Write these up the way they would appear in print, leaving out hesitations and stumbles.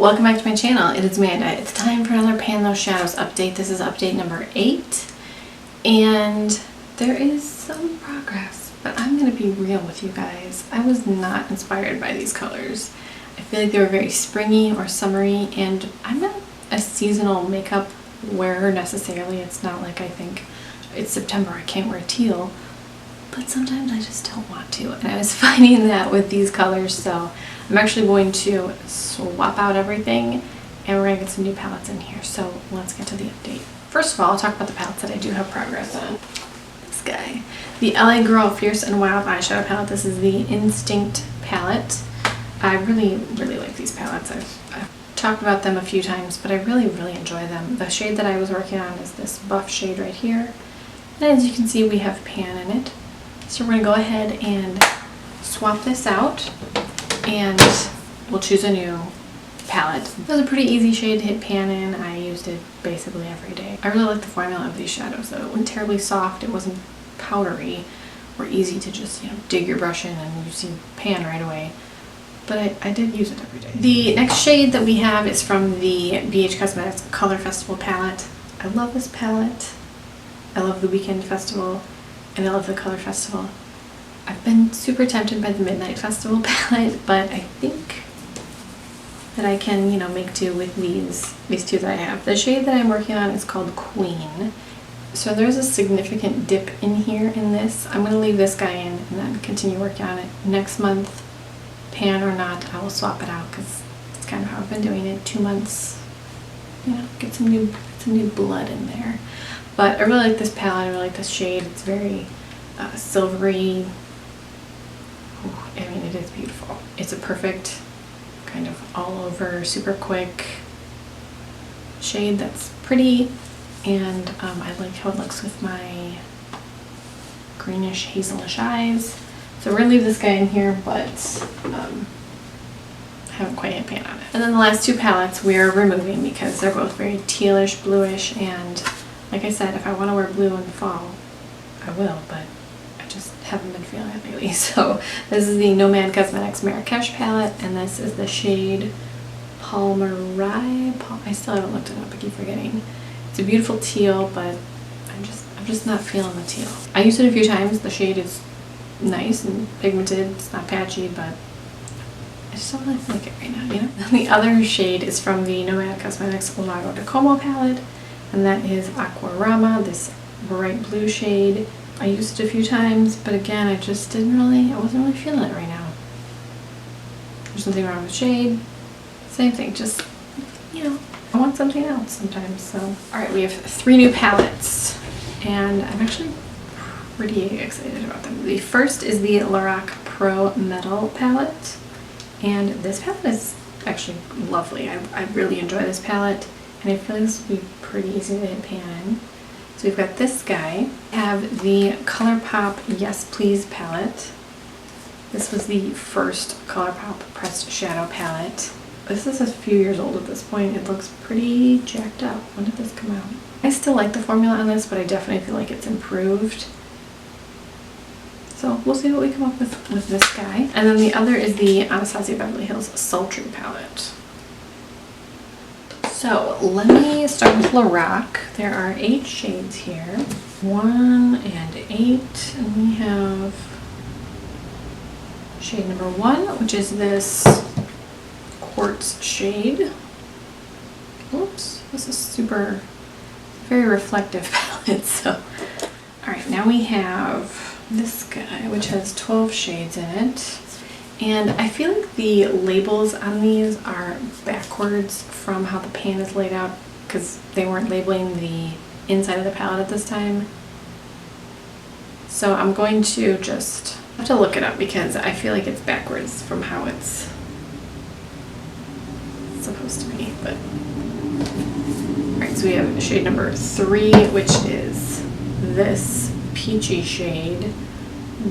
welcome back to my channel. It is Amanda. It's time for another Pan Those Shadows update. This is update number 8, and there is some progress, but I'm going to be real with you guys. I was not inspired by these colors. I feel like they were very springy or summery, and I'm not a seasonal makeup wearer necessarily. It's not like I think it's September, I can't wear teal, but sometimes I just don't want to, and I was finding that with these colors, so I'm actually going to swap out everything and we're going to get some new palettes in here. So let's get to the update. First of all, I'll talk about the palettes that I do have progress on. This guy, the LA Girl Fierce and Wild eyeshadow palette. This is the Instinct palette. I really like these palettes. I've talked about them a few times, but I really enjoy them. The shade that I was working on is this buff shade right here. And as you can see, we have pan in it. So we're going to go ahead and swap this out, and we'll choose a new palette. It was a pretty easy shade to hit pan in. I used it basically every day. I really like the formula of these shadows though. It wasn't terribly soft, it wasn't powdery or easy to just, dig your brush in and you see pan right away. But I did use it every day. The next shade that we have is from the BH Cosmetics Color Festival palette. I love this palette. I love the Weekend Festival and I love the Color Festival. I've been super tempted by the Midnight Festival palette, but I think that I can, make do with these two that I have. The shade that I'm working on is called Queen. So there's a significant dip in here in this. I'm going to leave this guy in and then continue working on it. Next month, pan or not, I will swap it out because it's kind of how I've been doing it. 2 months, get some new blood in there. But I really like this palette. I really like this shade. It's very silvery. It is beautiful. It's a perfect kind of all over, super quick shade that's pretty, and I like how it looks with my greenish hazelish eyes. So we're gonna leave this guy in here, but haven't quite hit pan on it. And then the last two palettes we are removing because they're both very tealish, bluish, and like I said, if I want to wear blue in the fall, I will, but just haven't been feeling it lately. So this is the Nomad Cosmetics Marrakesh palette, and this is the shade Palmerai. I still haven't looked it up, I keep forgetting. It's a beautiful teal, but I'm just not feeling the teal. I used it a few times. The shade is nice and pigmented. It's not patchy, but I just don't really like it right now, The other shade is from the Nomad Cosmetics Lago de Como palette, and that is Aquarama, this bright blue shade. I used it a few times, but again, I wasn't really feeling it right now. There's nothing wrong with shade. Same thing, just, I want something else sometimes, so. Alright, we have 3 new palettes, and I'm actually pretty excited about them. The first is the Lorac Pro Metal palette, and this palette is actually lovely. I really enjoy this palette, and I feel like this will be pretty easy to hit pan in. So we've got this guy. We have the ColourPop Yes Please palette. This was the first ColourPop Pressed Shadow palette. This is a few years old at this point. It looks pretty jacked up. When did this come out? I still like the formula on this, but I definitely feel like it's improved. So we'll see what we come up with this guy. And then the other is the Anastasia Beverly Hills Sultry palette. So let me start with Lorac. There are 8 shades here. 1 and 8, and we have shade number 1, which is this quartz shade. Oops, this is very reflective palette. So, all right, now we have this guy, which has 12 shades in it. And I feel like the labels on these are backwards from how the pan is laid out because they weren't labeling the inside of the palette at this time. So I'm going to just have to look it up because I feel like it's backwards from how it's supposed to be. But alright, so we have shade number 3, which is this peachy shade,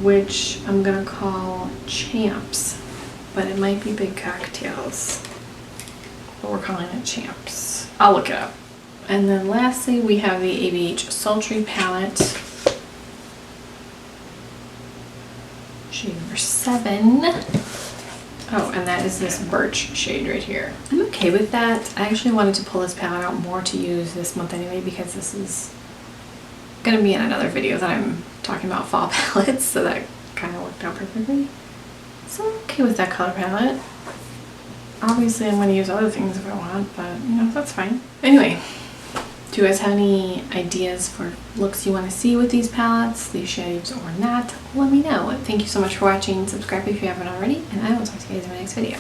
which I'm gonna call Champs, but it might be Big Cocktails, but we're calling it Champs. I'll look it up. And then lastly, we have the ABH Sultry palette, shade number 7. Oh, and that is this birch shade right here. I'm okay with that. I actually wanted to pull this palette out more to use this month anyway, because this is gonna be in another video that I'm talking about fall palettes, so that kind of worked out perfectly. So I'm okay with that color palette. Obviously I'm going to use other things if I want, but you know, that's fine. Anyway, do you guys have any ideas for looks you want to see with these palettes, these shades, or not? Let me know. Thank you so much for watching. Subscribe if you haven't already, and I will talk to you guys in my next video.